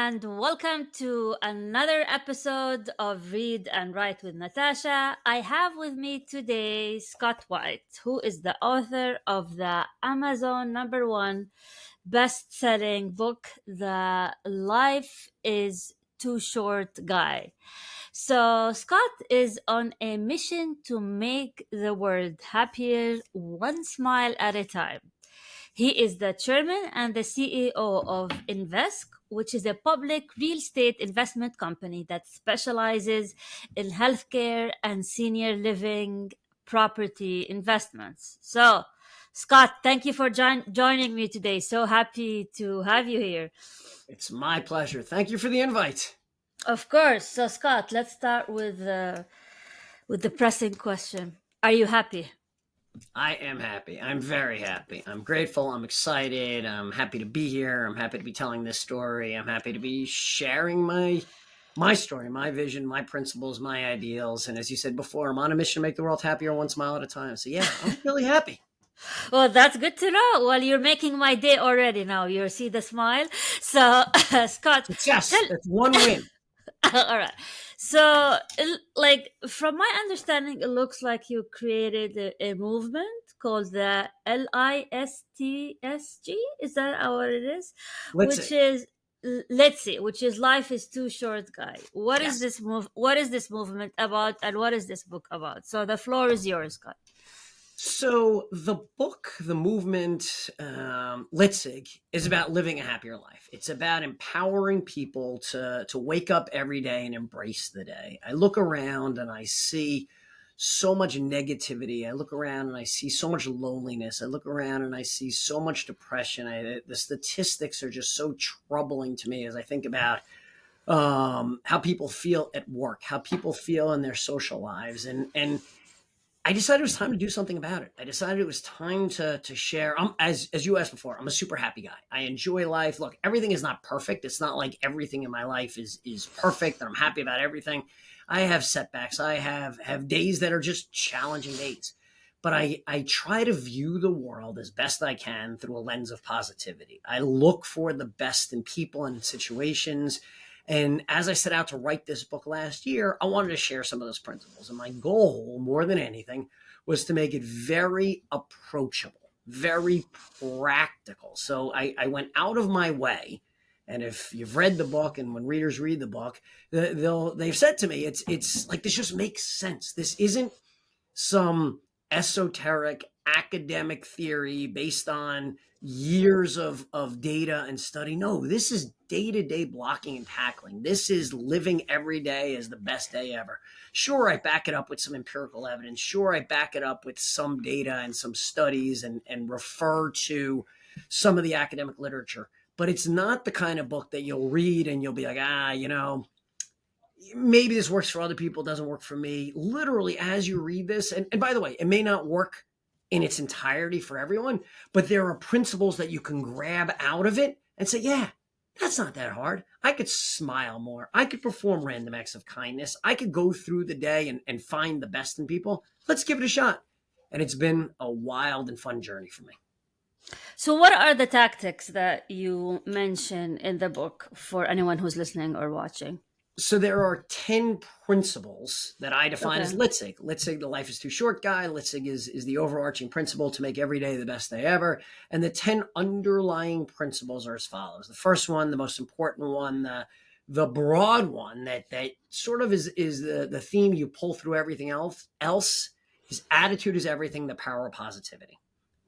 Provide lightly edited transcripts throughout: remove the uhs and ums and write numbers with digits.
and welcome to another episode of Read and Write with Natasha. I have with me today Scott White, who is the author of the Amazon number one best selling book, The Life is Too Short Guy. So, Scott is on a mission to make the world happier one smile at a time. He is the chairman and the CEO of Invesc, which is a public real estate investment company that specializes in healthcare and senior living property investments. So, Scott, thank you for joining me today. So happy to have you here. It's my pleasure. Thank you for the invite. Of course. So, Scott, let's start with the pressing question. Are you happy? I am happy. I'm very happy. I'm grateful. I'm excited. I'm happy to be here. I'm happy to be telling this story. I'm happy to be sharing my story, my vision, my principles, my ideals. And as you said before, I'm on a mission to make the world happier one smile at a time. So yeah, I'm really happy. Well, that's good to know. Well, you're making my day already now. You see the smile. So, Scott, Success. tell. That's one win. All right. So, like from my understanding, it looks like you created a movement called the LISTSG. Is that what it is? Let's Which see. is let's see, which is Life is Too Short, Guy. What is Yes. this move? What is this movement about, and what is this book about? So the floor is yours, Scott. So the book, the movement, Litzig, is about living a happier life. It's about empowering people to wake up every day and embrace the day. I look around and I see so much negativity. I look around and I see so much loneliness. I look around and I see so much depression. The statistics are just so troubling to me as I think about how people feel at work, how people feel in their social lives, and I decided it was time to do something about it. I decided it was time to share. As you asked before, I'm a super happy guy. I enjoy life. Look, everything is not perfect. It's not like everything in my life is perfect and I'm happy about everything. I have setbacks. I have days that are just challenging days. But I try to view the world as best I can through a lens of positivity. I look for the best in people and situations. And as I set out to write this book last year, I wanted to share some of those principles. And my goal, more than anything, was to make it very approachable, very practical. So I went out of my way. And if you've read the book, and when readers read the book, they've said to me, it's like, this just makes sense. This isn't some esoteric academic theory based on years of data and study. No, this is day-to-day blocking and tackling. This is living every day as the best day ever. Sure, I back it up with some empirical evidence. Sure, I back it up with some data and some studies and refer to some of the academic literature. But it's not the kind of book that you'll read and you'll be like, maybe this works for other people, doesn't work for me. Literally, as you read this, and by the way, it may not work in its entirety for everyone, but there are principles that you can grab out of it and say, yeah, that's not that hard. I could smile more. I could perform random acts of kindness. I could go through the day and find the best in people. Let's give it a shot. And it's been a wild and fun journey for me. So, what are the tactics that you mention in the book for anyone who's listening or watching? So there are 10 principles that I define as Okay. Litzig. Litzig, the life is too short guy. Litzig is the overarching principle to make every day the best day ever. And the 10 underlying principles are as follows. The first one, the most important one, the broad one that sort of is the theme you pull through everything else is attitude is everything, the power of positivity.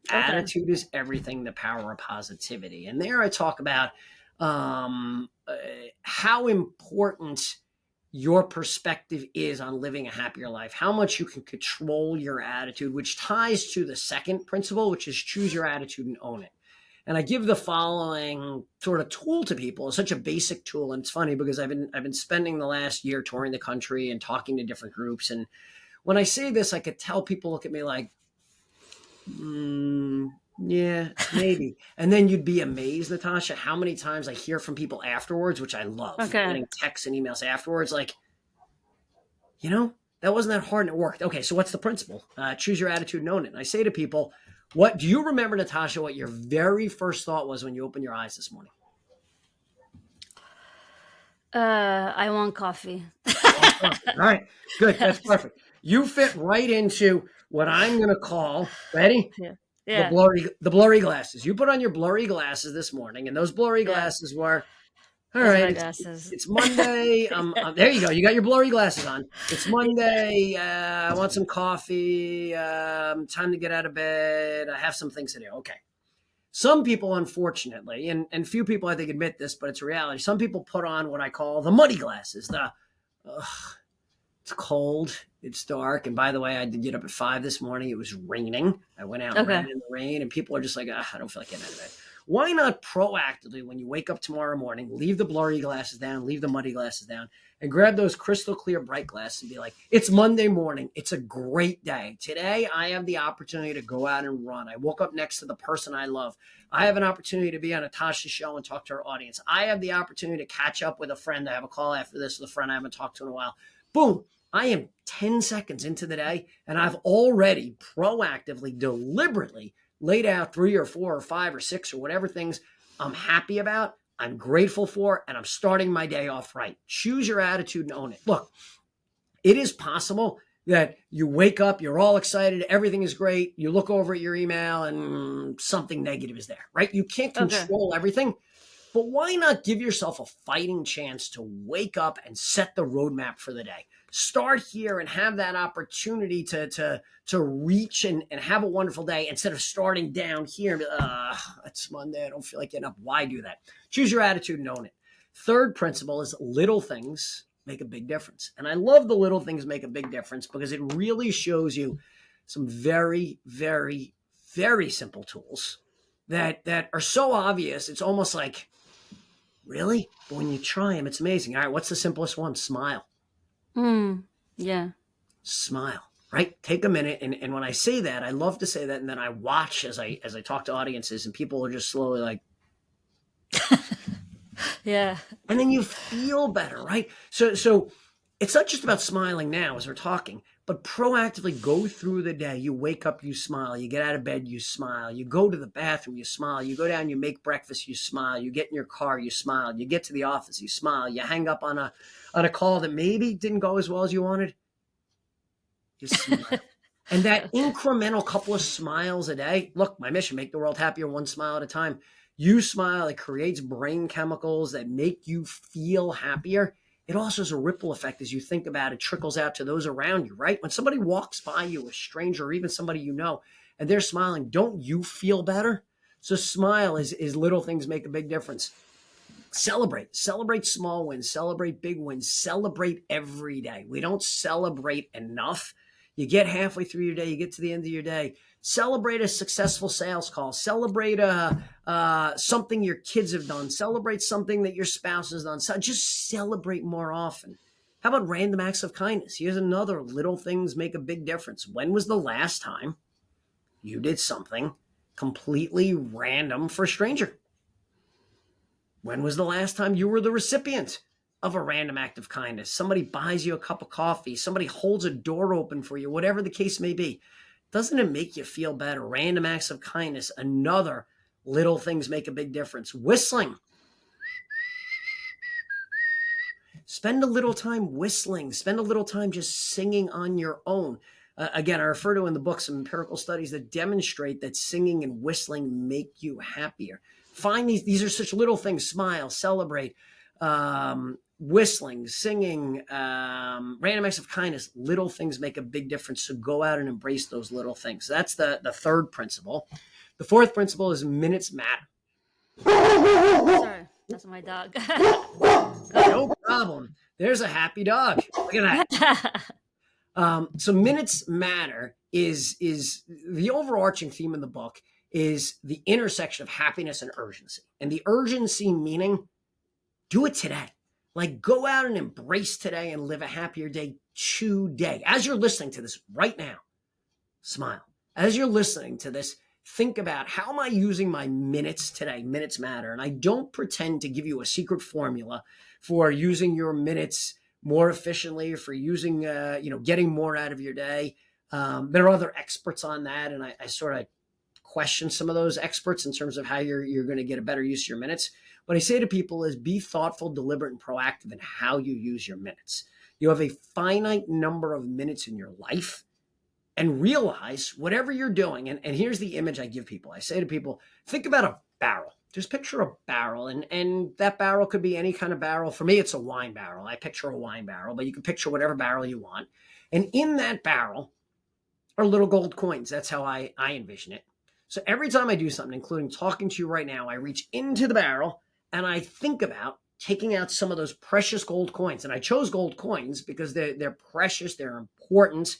Okay. Attitude is everything, the power of positivity. And there I talk about how important your perspective is on living a happier life, how much you can control your attitude, which ties to the second principle, which is choose your attitude and own it. And I give the following sort of tool to people. It's such a basic tool. And it's funny because I've been spending the last year touring the country and talking to different groups. And when I say this, I could tell people look at me like, yeah, maybe. And then you'd be amazed, Natasha, how many times I hear from people afterwards, which I love, Okay. getting texts and emails afterwards, like, that wasn't that hard and it worked. Okay, so what's the principle? Choose your attitude and own it. And I say to people, what do you remember, Natasha, what your very first thought was when you opened your eyes this morning? I want coffee. You want coffee. All right, good. That's perfect. You fit right into what I'm going to call, ready? Yeah. The Yeah. blurry glasses. You put on your blurry glasses this morning, and those blurry Yeah. glasses were, all Those are right, my it's glasses. it's Monday. There you go. You got your blurry glasses on. It's Monday. I want some coffee. Time to get out of bed. I have some things to do. Okay. Some people, unfortunately, and few people I think admit this, but it's a reality. Some people put on what I call the muddy glasses. Ugh, it's cold. It's dark. And by the way, I did get up at 5 this morning. It was raining. I went out and ran Okay. in the rain, and people are just like, I don't feel like getting out of bed. Why not proactively, when you wake up tomorrow morning, leave the blurry glasses down, leave the muddy glasses down, and grab those crystal clear bright glasses and be like, it's Monday morning. It's a great day. Today, I have the opportunity to go out and run. I woke up next to the person I love. I have an opportunity to be on Natasha's show and talk to her audience. I have the opportunity to catch up with a friend. I have a call after this with a friend I haven't talked to in a while. Boom. I am 10 seconds into the day, and I've already proactively, deliberately laid out 3 or 4 or 5 or 6 or whatever things I'm happy about, I'm grateful for, and I'm starting my day off right. Choose your attitude and own it. Look, it is possible that you wake up, you're all excited, everything is great. You look over at your email and something negative is there, right? You can't Okay. control everything, but why not give yourself a fighting chance to wake up and set the roadmap for the day? Start here and have that opportunity to reach and have a wonderful day instead of starting down here. It's Monday. I don't feel like getting up. Why do that? Choose your attitude and own it. Third principle is little things make a big difference. And I love the little things make a big difference because it really shows you some very, very, very simple tools that are so obvious. It's almost like, really? But when you try them, it's amazing. All right, what's the simplest one? Smile. Hmm. Yeah. Smile. Right? Take a minute. And when I say that, I love to say that, and then I watch as I talk to audiences, and people are just slowly like, Yeah. and then you feel better, right? So it's not just about smiling now as we're talking, but proactively go through the day. You wake up, you smile. You get out of bed, you smile. You go to the bathroom, you smile. You go down, you make breakfast, you smile. You get in your car, you smile. You get to the office, you smile. You hang up on a call that maybe didn't go as well as you wanted, you smile. And that incremental couple of smiles a day, look, my mission, make the world happier one smile at a time. You smile, it creates brain chemicals that make you feel happier. It also has a ripple effect as you think about it, trickles out to those around you, right? When somebody walks by you, a stranger, or even somebody you know, and they're smiling, don't you feel better? So smile is little things make a big difference. Celebrate small wins, celebrate big wins, celebrate every day. We don't celebrate enough. You get halfway through your day, you get to the end of your day, celebrate a successful sales call, celebrate something your kids have done, celebrate something that your spouse has done. So just celebrate more often. How about random acts of kindness? Here's another, little things make a big difference. When was the last time you did something completely random for a stranger? When was the last time you were the recipient of a random act of kindness? Somebody buys you a cup of coffee, somebody holds a door open for you, whatever the case may be. Doesn't it make you feel better? Random acts of kindness, another, little things make a big difference. Whistling. Spend a little time whistling. Spend a little time just singing on your own. Again, I refer to in the book some empirical studies that demonstrate that singing and whistling make you happier. Find these are such little things. Smile, celebrate, whistling, singing, random acts of kindness. Little things make a big difference. So go out and embrace those little things. So that's the third principle. The fourth principle is minutes matter. Sorry, that's my dog. Go No problem. There's a happy dog. Look at that. ahead. So minutes matter is the overarching theme in the book is the intersection of happiness and urgency. And the urgency meaning do it today. Like go out and embrace today and live a happier day today. As you're listening to this right now, smile. As you're listening to this, think about how am I using my minutes today? Minutes matter. And I don't pretend to give you a secret formula for using your minutes more efficiently, for using, getting more out of your day. There are other experts on that. And I sort of question some of those experts in terms of how you're going to get a better use of your minutes. what I say to people is be thoughtful, deliberate, and proactive in how you use your minutes. You have a finite number of minutes in your life, and realize whatever you're doing. And here's the image I give people. I say to people, think about a barrel. Just picture a barrel, and that barrel could be any kind of barrel. For me, it's a wine barrel. I picture a wine barrel, but you can picture whatever barrel you want. And in that barrel are little gold coins. That's how I envision it. So every time I do something, including talking to you right now, I reach into the barrel and I think about taking out some of those precious gold coins. And I chose gold coins because they're precious, they're important.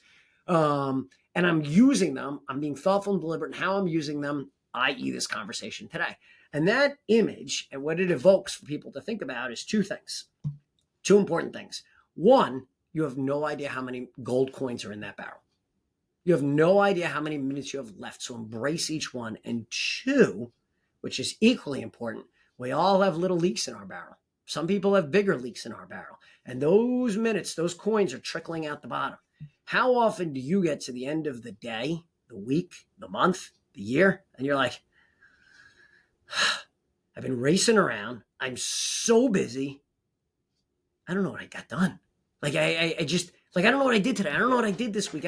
And I'm using them. I'm being thoughtful and deliberate in how I'm using them, i.e., this conversation today. And that image and what it evokes for people to think about is two things, two important things. One, you have no idea how many gold coins are in that barrel. You have no idea how many minutes you have left. So embrace each one. And two, which is equally important, we all have little leaks in our barrel. Some people have bigger leaks in our barrel. And those minutes, those coins are trickling out the bottom. How often do you get to the end of the day, the week, the month, the year, and you're like, I've been racing around. I'm so busy. I don't know what I got done. Like I just, like, I don't know what I did today. I don't know what I did this week.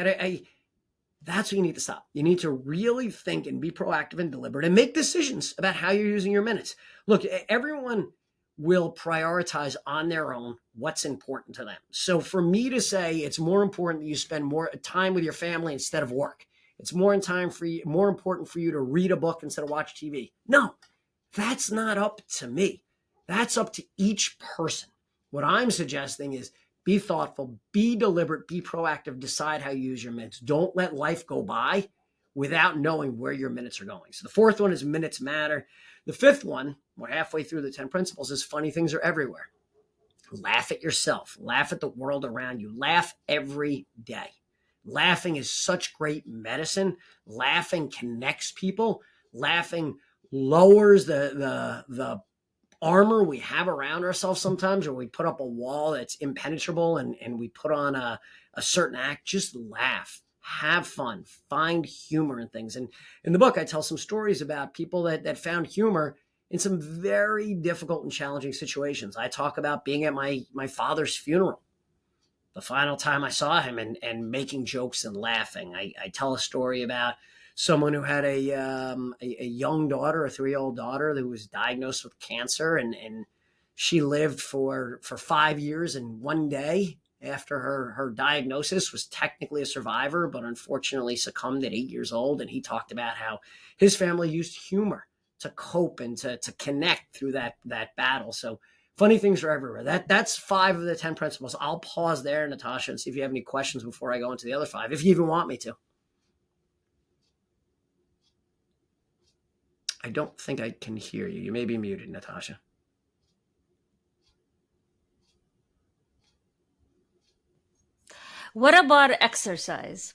That's what you need to stop. You need to really think and be proactive and deliberate and make decisions about how you're using your minutes. Look, everyone will prioritize on their own what's important to them. So for me to say it's more important that you spend more time with your family instead of work, it's more important for you to read a book instead of watch TV. No, that's not up to me. That's up to each person. What I'm suggesting is be thoughtful, be deliberate, be proactive, decide how you use your minutes. Don't let life go by without knowing where your minutes are going. So the fourth one is minutes matter. The fifth one, we're halfway through the 10 principles, is funny things are everywhere. Laugh at yourself. Laugh at the world around you. Laugh every day. Laughing is such great medicine. Laughing connects people. Laughing lowers the armor we have around ourselves sometimes, or we put up a wall that's impenetrable and we put on a certain act. Just laugh. Have fun, find humor in things. And in the book, I tell some stories about people that found humor in some very difficult and challenging situations. I talk about being at my father's funeral, the final time I saw him, and making jokes and laughing. I tell a story about someone who had a young daughter, a 3-year-old daughter that was diagnosed with cancer, and she lived for 5 years and one day after her diagnosis, was technically a survivor, but unfortunately succumbed at 8 years old. And he talked about how his family used humor to cope and to connect through that battle. So funny things are everywhere. That's 5 of the 10 principles. I'll pause there, Natasha, and see if you have any questions before I go into the other 5, if you even want me to. I don't think I can hear you. You may be muted, Natasha. What about exercise?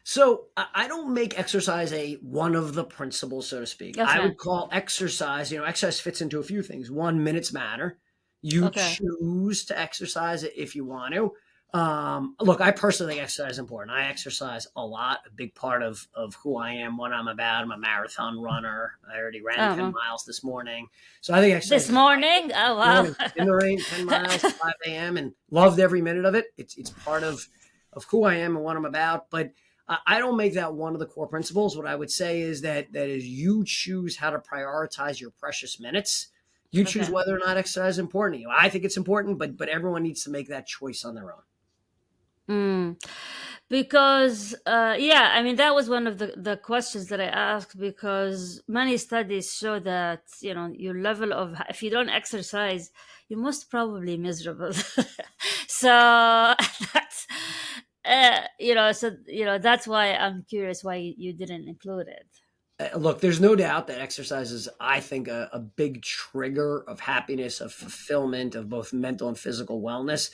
So I don't make exercise one of the principles, so to speak. Okay. I would call exercise, exercise fits into a few things. One, minutes matter. You choose to exercise it if you want to. Look, I personally think exercise is important. I exercise a lot. A big part of who I am, what I'm about. I'm a marathon runner. I already ran 10 miles this morning. So I think exercise this morning. Oh wow! In the rain, 10 miles, 5 a.m. and loved every minute of it. It's part of who I am and what I'm about. But I don't make that one of the core principles. What I would say is that is you choose how to prioritize your precious minutes. You choose whether or not exercise is important to you. I think it's important, but everyone needs to make that choice on their own. Because I mean, that was one of the questions that I asked, because many studies show that your level of, if you don't exercise, you're most probably miserable. So that's that's why I'm curious why you didn't include it. Look, there's no doubt that exercise is, I think, a big trigger of happiness, of fulfillment, of both mental and physical wellness.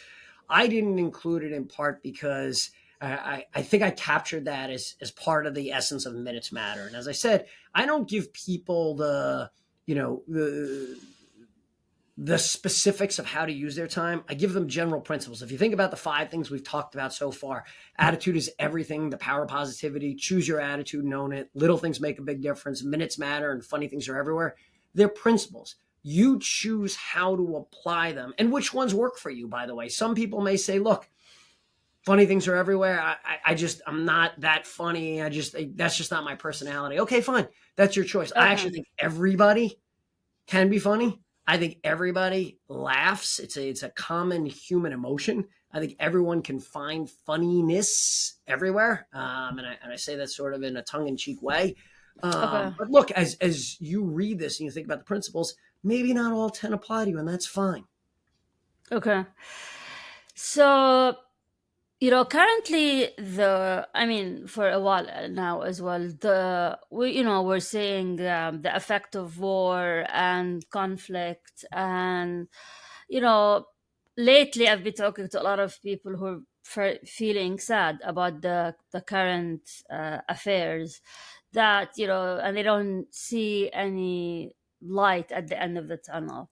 I didn't include it in part because I think I captured that as part of the essence of minutes matter. And as I said, I don't give people the specifics of how to use their time. I give them general principles. If you think about the 5 things we've talked about so far, attitude is everything, the power of positivity, choose your attitude and own it, little things make a big difference, minutes matter, and funny things are everywhere. They're principles. You choose how to apply them and which ones work for you, by the way. Some people may say, look, funny things are everywhere. I'm not that funny. That's just not my personality. Okay, fine. That's your choice. I Okay. actually think everybody can be funny. I think everybody laughs. It's a common human emotion. I think everyone can find funniness everywhere, and I say that sort of in a tongue in cheek way. Okay. But look, as you read this and you think about the principles, maybe not all 10 apply to you, and that's fine. Okay. So, currently I mean, for a while now as well, we're seeing the effect of war and conflict, and you know, lately I've been talking to a lot of people who are feeling sad about the current affairs, that and they don't see any light at the end of the tunnel,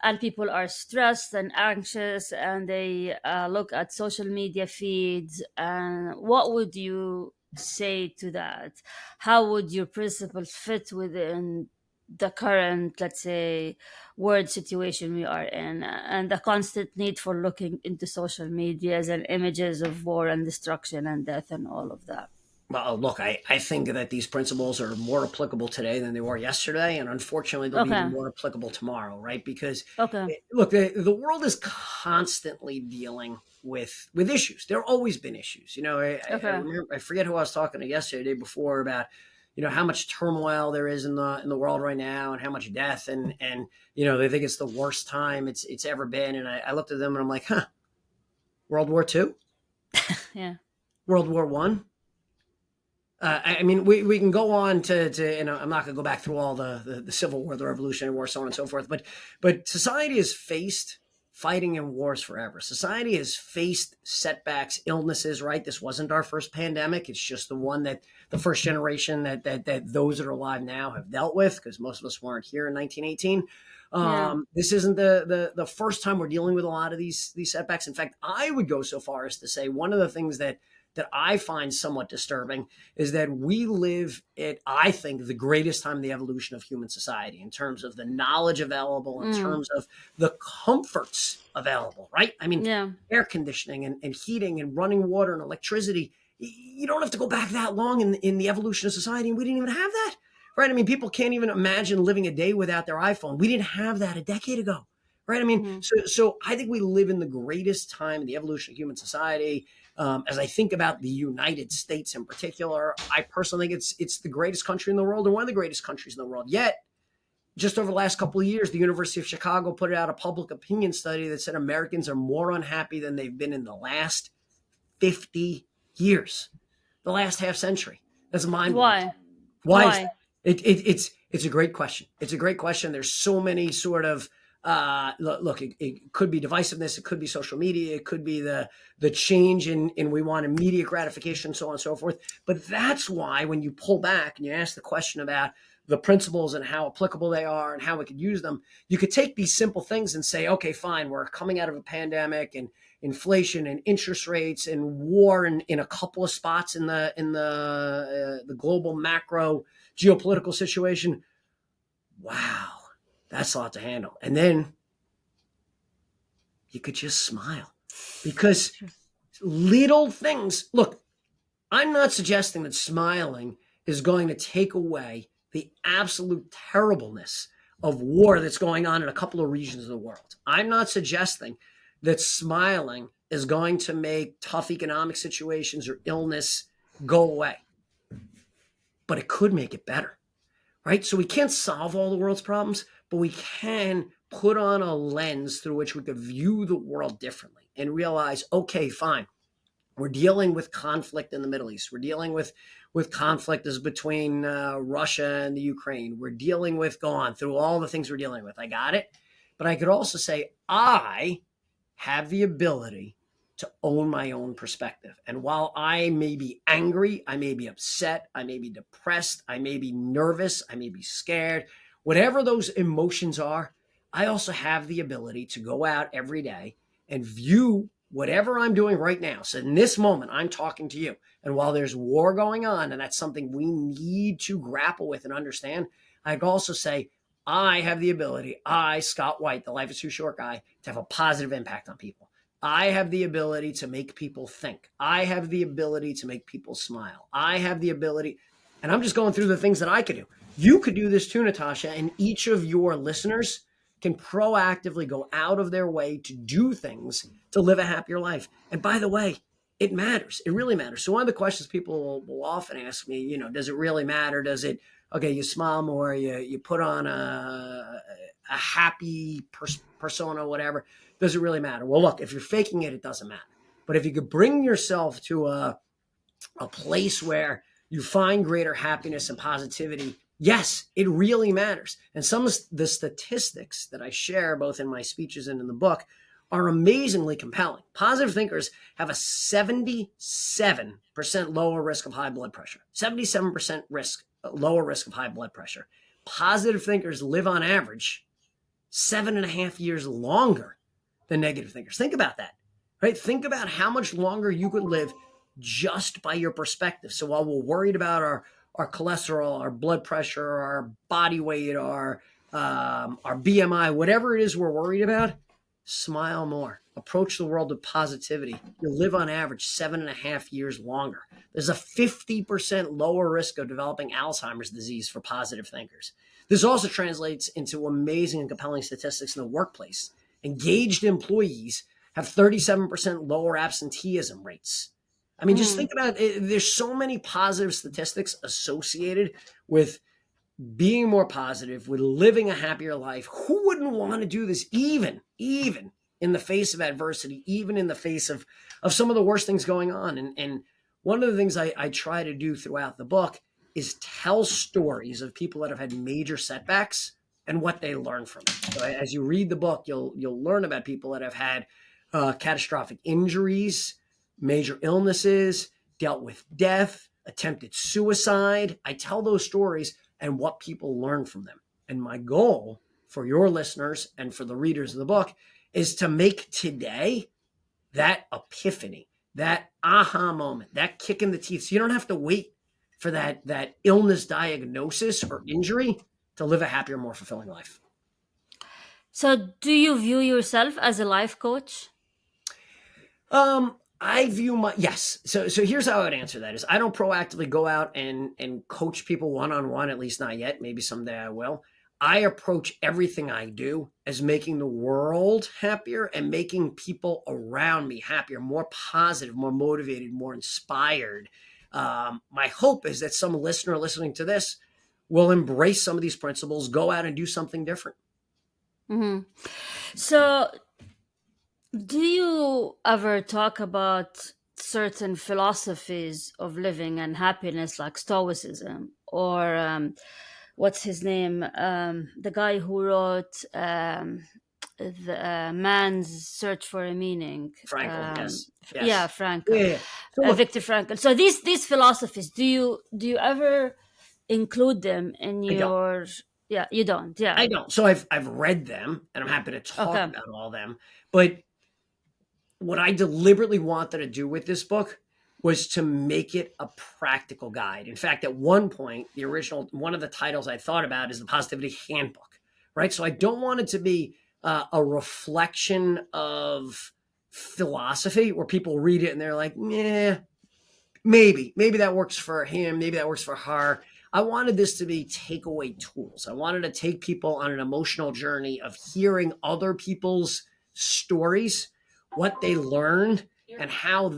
and people are stressed and anxious, and they look at social media feeds. And what would you say to that? How would your principles fit within the current, let's say, world situation we are in, and the constant need for looking into social medias and images of war and destruction and death and all of that? Well, look, I think that these principles are more applicable today than they were yesterday, and unfortunately, they'll be even Okay. more applicable tomorrow, right? Because Okay. look, the world is constantly dealing with issues. There have always been issues. I Okay. remember, I forget who I was talking to yesterday, the day before, about how much turmoil there is in the world right now, and how much death, and they think it's the worst time it's ever been. And I looked at them and I'm like, huh, World War II, Yeah. World War One. I mean, we can go on to I'm not going to go back through all the Civil War, the Revolutionary War, so on and so forth. But society has faced fighting and wars forever. Society has faced setbacks, illnesses. Right, this wasn't our first pandemic. It's just the one that the first generation that those that are alive now have dealt with, because most of us weren't here in 1918. Yeah. This isn't the first time we're dealing with a lot of these setbacks. In fact, I would go so far as to say one of the things that I find somewhat disturbing is that we live at, I think, the greatest time in the evolution of human society in terms of the knowledge available, in Mm. terms of the comforts available, right? I mean, Yeah. air conditioning and heating and running water and electricity. You don't have to go back that long in the evolution of society, and we didn't even have that, right? I mean, people can't even imagine living a day without their iPhone. We didn't have that a decade ago, right? I mean, Mhm. so I think we live in the greatest time in the evolution of human society. As I think about the United States in particular, I personally think it's the greatest country in the world and one of the greatest countries in the world. Yet, just over the last couple of years, the University of Chicago put out a public opinion study that said Americans are more unhappy than they've been in the last 50 years, the last half century. That's mind blowing. Why? Why is Why? that? It's a great question. It's a great question. There's so many sort of look. It could be divisiveness. It could be social media. It could be the change in we want immediate gratification, so on and so forth. But that's why when you pull back and you ask the question about the principles and how applicable they are and how we could use them, you could take these simple things and say, okay, fine, we're coming out of a pandemic and inflation and interest rates and war in a couple of spots in the global macro geopolitical situation. Wow, that's a lot to handle. And then you could just smile because Sure. little things. Look, I'm not suggesting that smiling is going to take away the absolute terribleness of war that's going on in a couple of regions of the world. I'm not suggesting that smiling is going to make tough economic situations or illness go away, but it could make it better, right? So we can't solve all the world's problems, but we can put on a lens through which we could view the world differently and realize, okay, fine, we're dealing with conflict in the Middle East. We're dealing with conflict as between Russia and the Ukraine. We're dealing with, go on through all the things we're dealing with. I got it. But I could also say I have the ability to own my own perspective. And while I may be angry, I may be upset, I may be depressed, I may be nervous, I may be scared, whatever those emotions are, I also have the ability to go out every day and view whatever I'm doing right now. So in this moment, I'm talking to you. And while there's war going on, and that's something we need to grapple with and understand, I'd also say, I have the ability, Scott White, the Life is Too Short guy, to have a positive impact on people. I have the ability to make people think. I have the ability to make people smile. I have the ability, and I'm just going through the things that I could do. You could do this too, Natasha, and each of your listeners can proactively go out of their way to do things to live a happier life. And by the way, it matters. It really matters. So one of the questions people will often ask me, does it really matter? Does it, okay, you smile more, you put on a happy persona, whatever. Does it really matter? Well, look, if you're faking it, it doesn't matter. But if you could bring yourself to a place where you find greater happiness and positivity, yes, it really matters. And some of the statistics that I share both in my speeches and in the book are amazingly compelling. Positive thinkers have a 77% lower risk of high blood pressure. 77% lower risk of high blood pressure. Positive thinkers live on average 7.5 years longer than negative thinkers. Think about that, right? Think about how much longer you could live just by your perspective. So while we're worried about our cholesterol, our blood pressure, our body weight, our BMI, whatever it is we're worried about, smile more. Approach the world with positivity. You'll live on average 7.5 years longer. There's a 50% lower risk of developing Alzheimer's disease for positive thinkers. This also translates into amazing and compelling statistics in the workplace. Engaged employees have 37% lower absenteeism rates. I mean, just think about it. There's so many positive statistics associated with being more positive, with living a happier life. Who wouldn't want to do this, even in the face of adversity, even in the face of some of the worst things going on? And one of the things I try to do throughout the book is tell stories of people that have had major setbacks and what they learned from it. So as you read the book, you'll learn about people that have had catastrophic injuries, major illnesses, dealt with death, attempted suicide. I tell those stories and what people learn from them. And my goal for your listeners and for the readers of the book is to make today that epiphany, that aha moment, that kick in the teeth. So you don't have to wait for that illness diagnosis or injury to live a happier, more fulfilling life. So, do you view yourself as a life coach? I view yes. So here's how I would answer that is I don't proactively go out and coach people one-on-one, at least not yet. Maybe someday I will. I approach everything I do as making the world happier and making people around me happier, more positive, more motivated, more inspired. My hope is that some listener listening to this will embrace some of these principles, go out and do something different. Mm-hmm. So, do you ever talk about certain philosophies of living and happiness, like Stoicism, or what's his name? The guy who wrote the Man's Search for a Meaning. Frankl, yes. Yeah, Yes. Frankl, Yeah. So look, Viktor Frankl. So these philosophies, do you ever include them in I don't. your? Yeah, you don't. Yeah. I don't. So I've read them and I'm happy to talk Okay. about all them. But what I deliberately wanted to do with this book was to make it a practical guide. In fact, at one point, one of the titles I thought about is the Positivity Handbook, right? So I don't want it to be a reflection of philosophy where people read it and they're like, yeah, maybe that works for him, maybe that works for her. I wanted this to be takeaway tools. I wanted to take people on an emotional journey of hearing other people's stories, what they learned, and how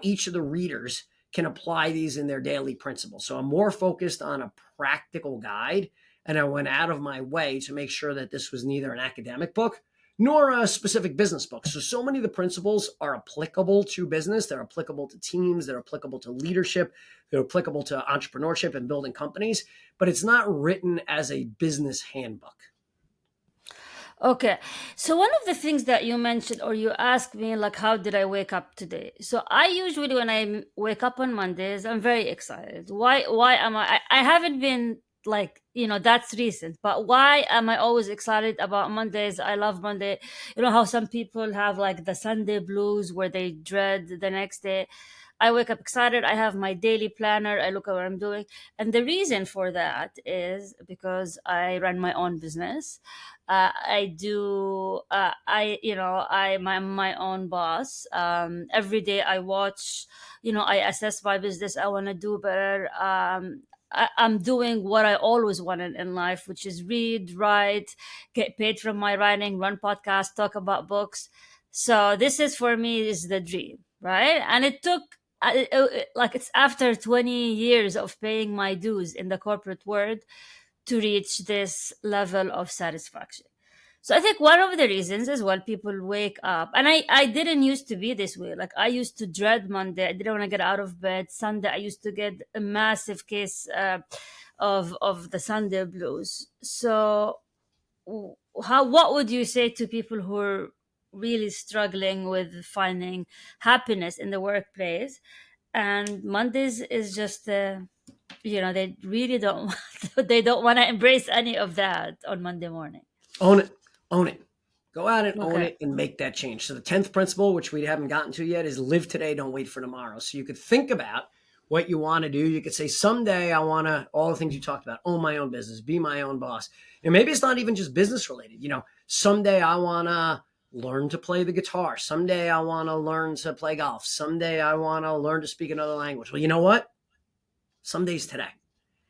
each of the readers can apply these in their daily principles. So I'm more focused on a practical guide, and I went out of my way to make sure that this was neither an academic book nor a specific business book. So many of the principles are applicable to business. They're applicable to teams. They're applicable to leadership. They're applicable to entrepreneurship and building companies, but it's not written as a business handbook. Okay. So one of the things that you mentioned or you asked me, like, how did I wake up today? So I usually, when I wake up on Mondays, I'm very excited. Why am I haven't been like, that's recent, but why am I always excited about Mondays? I love Monday. You know how some people have like the Sunday blues where they dread the next day. I wake up excited. I have my daily planner. I look at what I'm doing. And the reason for that is because I run my own business. I do, I'm my own boss. Every day I watch, I assess my business. I want to do better. I'm doing what I always wanted in life, which is read, write, get paid from my writing, run podcasts, talk about books. So this is for me is the dream, right? And it took like it's after 20 years of paying my dues in the corporate world to reach this level of satisfaction. So I think one of the reasons is when people wake up, and I didn't used to be this way. Like I used to dread Monday. I didn't want to get out of bed. Sunday, I used to get a massive case of the Sunday blues. So what would you say to people who are really struggling with finding happiness in the workplace, and Mondays is just they really don't they don't want to embrace any of that on Monday morning. Own it. Own it. Go out and own Okay. it and make that change. So the 10th principle, which we haven't gotten to yet, is live today, don't wait for tomorrow. So you could think about what you want to do. You could say, someday I want to, all the things you talked about, own my own business, be my own boss. And maybe it's not even just business related. Someday I want to learn to play the guitar. Someday I want to learn to play golf. Someday I want to learn to speak another language. Well, you know what? Some days today.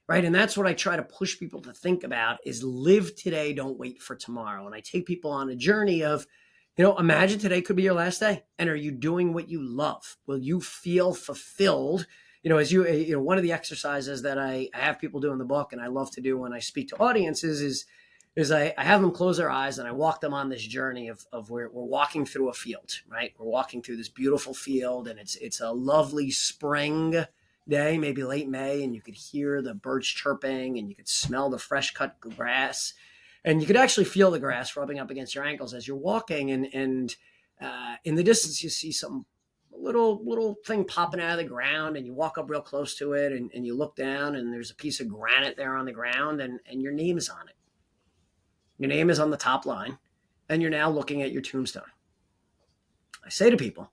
Right. And that's what I try to push people to think about is live today, don't wait for tomorrow. And I take people on a journey of, imagine today could be your last day. And are you doing what you love? Will you feel fulfilled? As one of the exercises that I have people do in the book and I love to do when I speak to audiences is I have them close their eyes and I walk them on this journey of where we're walking through a field, right? We're walking through this beautiful field and it's a lovely spring day, maybe late May, and you could hear the birds chirping and you could smell the fresh cut grass and you could actually feel the grass rubbing up against your ankles as you're walking. And in the distance, you see some little thing popping out of the ground and you walk up real close to it and you look down and there's a piece of granite there on the ground and your name is on it. Your name is on the top line and you're now looking at your tombstone. I say to people,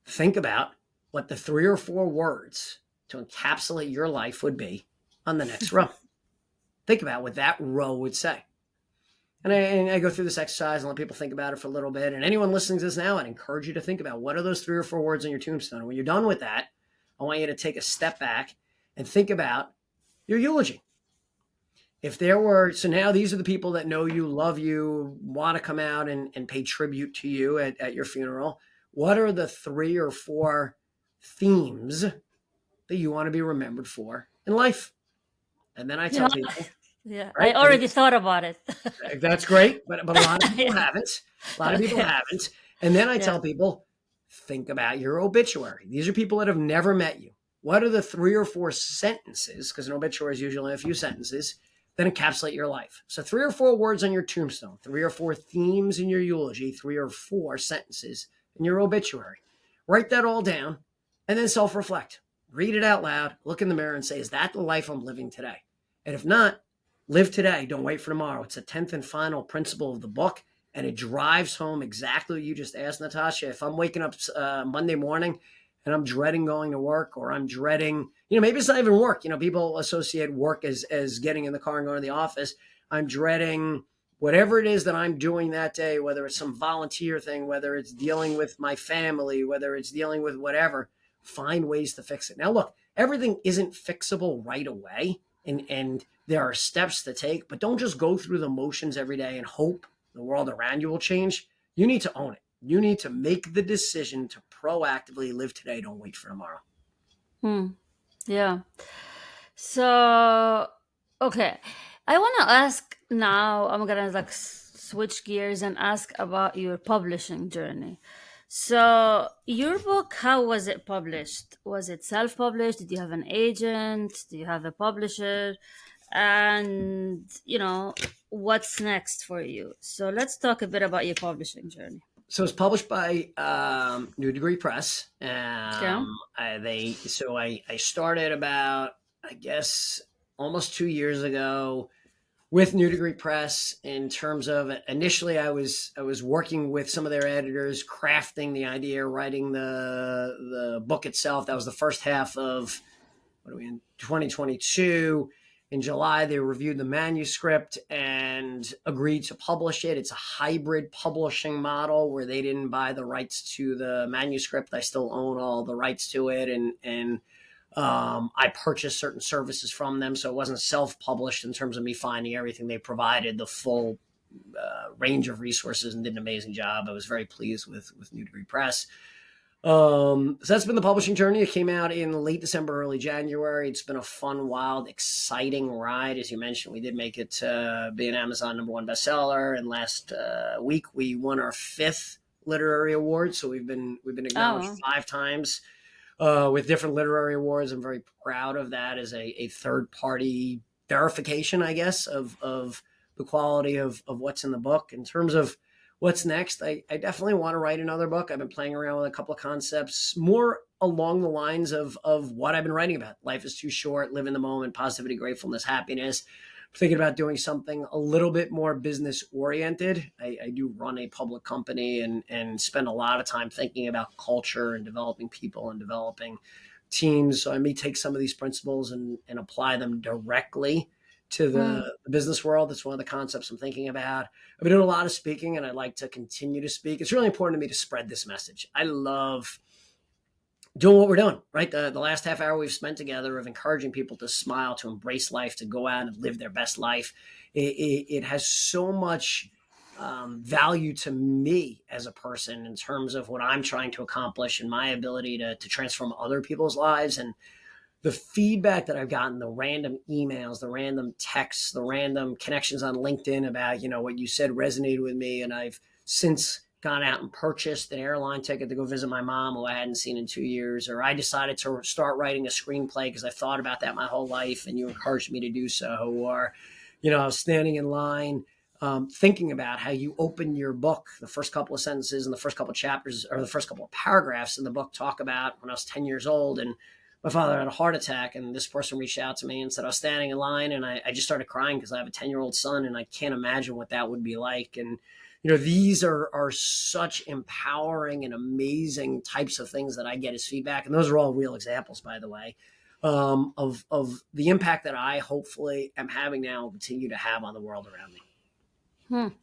think about what the 3 or 4 words to encapsulate your life would be on the next row. Think about what that row would say. And I go through this exercise and let people think about it for a little bit. And anyone listening to this now, I'd encourage you to think about what are those 3 or 4 words on your tombstone. And when you're done with that, I want you to take a step back and think about your eulogy. So now these are the people that know you, love you, want to come out and pay tribute to you at your funeral. What are the 3 or 4 themes that you want to be remembered for in life? And then I You tell know, people, yeah, I right? already thought about it. That's great, but a lot of people Yeah. haven't. A lot of people Okay. haven't. And then I Yeah. tell people, think about your obituary. These are people that have never met you. What are the 3 or 4 sentences, because an obituary is usually a few sentences, that encapsulate your life? So 3 or 4 words on your tombstone, 3 or 4 themes in your eulogy, 3 or 4 sentences in your obituary. Write that all down and then self-reflect. Read it out loud, look in the mirror and say, is that the life I'm living today? And if not, live today, don't wait for tomorrow. It's the 10th and final principle of the book, and it drives home exactly what you just asked, Natasha. If I'm waking up Monday morning and I'm dreading going to work, or I'm dreading, maybe it's not even work. People associate work as getting in the car and going to the office. I'm dreading whatever it is that I'm doing that day, whether it's some volunteer thing, whether it's dealing with my family, whether it's dealing with whatever. Find ways to fix it. Now, look, everything isn't fixable right away, and there are steps to take, but don't just go through the motions every day and hope the world around you will change. You need to own it. You need to make the decision to proactively live today. Don't wait for tomorrow. Yeah. So, okay. I want to ask now, I'm going to like switch gears and ask about your publishing journey. So, your book, how was it published? Was it self published? Did you have an agent? Do you have a publisher? And, what's next for you? So, let's talk a bit about your publishing journey. So it's published by New Degree Press. Yeah. I started about, I guess, almost 2 years ago. with New Degree Press in terms of initially I was working with some of their editors, crafting the idea, writing the book itself. That was the first half of what are we in 2022. In July, they reviewed the manuscript and agreed to publish it. It's a hybrid publishing model where they didn't buy the rights to the manuscript. I still own all the rights to it, and I purchased certain services from them, so it wasn't self-published in terms of me finding everything. They provided the full range of resources and did an amazing job. I was very pleased with New Degree Press. So that's been the publishing journey. It came out in late December, early January. It's been a fun, wild, exciting ride. As you mentioned, we did make it be an Amazon #1 bestseller, and last week we won our 5th literary award. So we've been acknowledged Oh, 5 times with different literary awards. I'm very proud of that as a third party verification, I guess, of the quality of what's in the book. In terms of what's next, I definitely want to write another book. I've been playing around with a couple of concepts more along the lines of what I've been writing about. Life is too short, live in the moment, positivity, gratefulness, happiness. I'm thinking about doing something a little bit more business oriented. I do run a public company and spend a lot of time thinking about culture and developing people and developing teams. So I may take some of these principles and apply them directly to hmm. the business world. That's one of the concepts I'm thinking about. I've been doing a lot of speaking and I'd like to continue to speak. It's really important to me to spread this message. I love doing what we're doing, right? The last half hour we've spent together of encouraging people to smile, to embrace life, to go out and live their best life. It has so much value to me as a person in terms of what I'm trying to accomplish and my ability to transform other people's lives. And the feedback that I've gotten, the random emails, the random texts, the random connections on LinkedIn about, what you said resonated with me. And I've since gone out and purchased an airline ticket to go visit my mom, who I hadn't seen in 2 years. Or I decided to start writing a screenplay because I thought about that my whole life and you encouraged me to do so. Or, I was standing in line thinking about how you open your book. The first couple of sentences and the first couple of chapters or the first couple of paragraphs in the book talk about when I was 10 years old and my father had a heart attack, and this person reached out to me and said I was standing in line, and I just started crying because I have a 10-year-old son, and I can't imagine what that would be like. And these are such empowering and amazing types of things that I get as feedback, and those are all real examples, by the way, of the impact that I hopefully am having now and continue to have on the world around me. Hmm.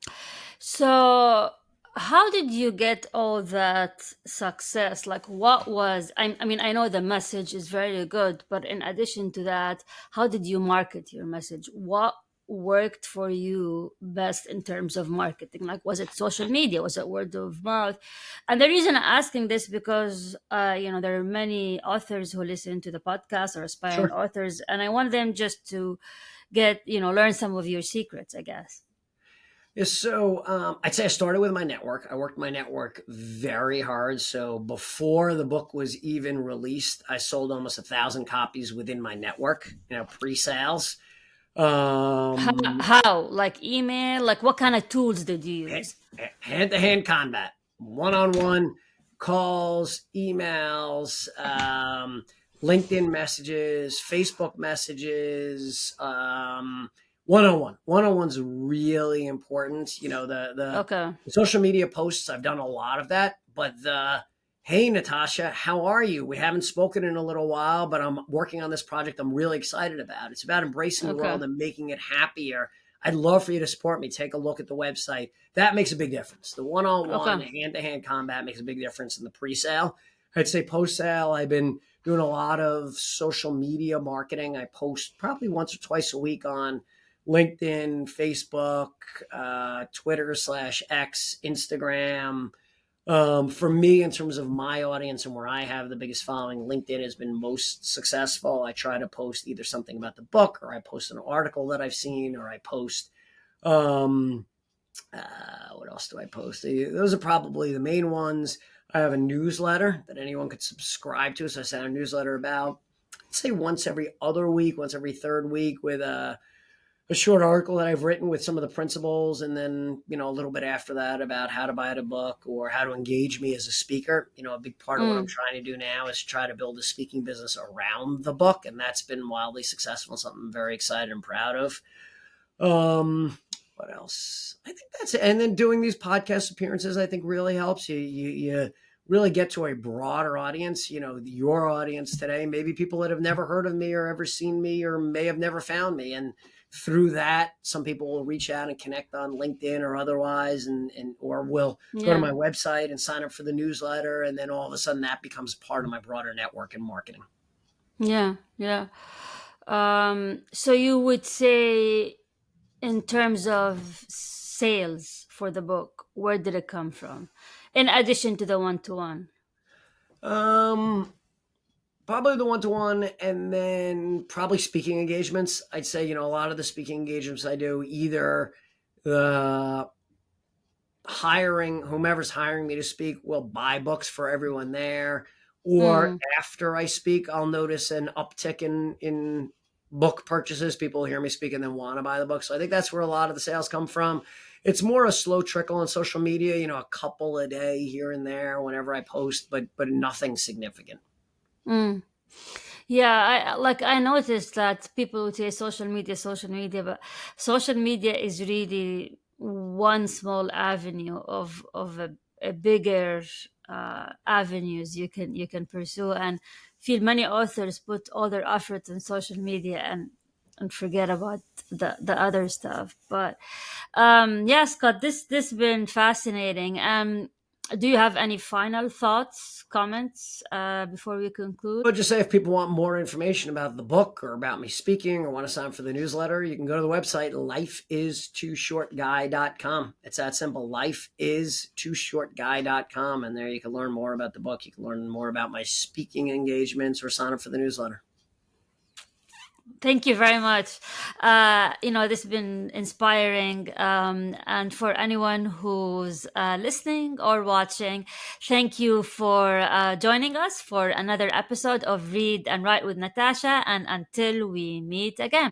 So, how did you get all that success? Like, what was, I mean, I know the message is very good, but in addition to that, how did you market your message? What worked for you best in terms of marketing? Like, was it social media? Was it word of mouth? And the reason I'm asking this because, there are many authors who listen to the podcast or aspiring Sure. authors, and I want them just to learn some of your secrets, I guess. Yeah, so I'd say I started with my network. I worked my network very hard. So before the book was even released, I sold almost 1,000 copies within my network, pre-sales. Um, How? Like email? Like what kind of tools did you use? Hand-to-hand combat, one-on-one calls, emails, LinkedIn messages, Facebook messages, one-on-one. One-on-one's really important. Okay. The social media posts, I've done a lot of that, but hey, Natasha, how are you? We haven't spoken in a little while, but I'm working on this project I'm really excited about. It's about embracing the Okay. world and making it happier. I'd love for you to support me. Take a look at the website. That makes a big difference. The one-on-one, Okay. hand-to-hand combat makes a big difference in the pre-sale. I'd say post-sale, I've been doing a lot of social media marketing. I post probably once or twice a week on LinkedIn, Facebook, Twitter/X, Instagram. For me, in terms of my audience and where I have the biggest following, LinkedIn has been most successful. I try to post either something about the book, or I post an article that I've seen, or I post um, what else do I post? Those are probably the main ones. I have a newsletter that anyone could subscribe to. So I send a newsletter about, I'd say once every other week, once every third week, with a short article that I've written with some of the principles, and then a little bit after that about how to buy the book or how to engage me as a speaker. A big part of what I'm Mm. trying to do now is try to build a speaking business around the book, and that's been wildly successful. Something I'm very excited and proud of. Um, what else? I think that's it. And then doing these podcast appearances, I think really helps you really get to a broader audience. You know, your audience today, maybe people that have never heard of me or ever seen me or may have never found me. And through that, some people will reach out and connect on LinkedIn or otherwise, and or will go to Yeah. my website and sign up for the newsletter. And then all of a sudden that becomes part of my broader network and marketing. Yeah. Yeah. So you would say, in terms of sales for the book, where did it come from? In addition to the one to one. Um, Probably the one to one, and then probably speaking engagements. I'd say, a lot of the speaking engagements I do, either the hiring, whomever's hiring me to speak will buy books for everyone there, or Mm, after I speak, I'll notice an uptick in book purchases. People hear me speak and then want to buy the book. So I think that's where a lot of the sales come from. It's more a slow trickle on social media, a couple a day here and there whenever I post, but nothing significant. mm. Yeah, I noticed that people would say social media, but social media is really one small avenue of a bigger avenues you can pursue, and feel many authors put all their efforts in social media and forget about the other stuff. But yeah, Scott, this been fascinating. Do you have any final thoughts, comments before we conclude? But just say if people want more information about the book or about me speaking or want to sign up for the newsletter, you can go to the website lifeistooshortguy.com. It's that simple, lifeistooshortguy.com. And there you can learn more about the book. You can learn more about my speaking engagements or sign up for the newsletter. Thank you very much. This has been inspiring. And for anyone who's listening or watching, thank you for joining us for another episode of Read and Write with Natasha. And until we meet again.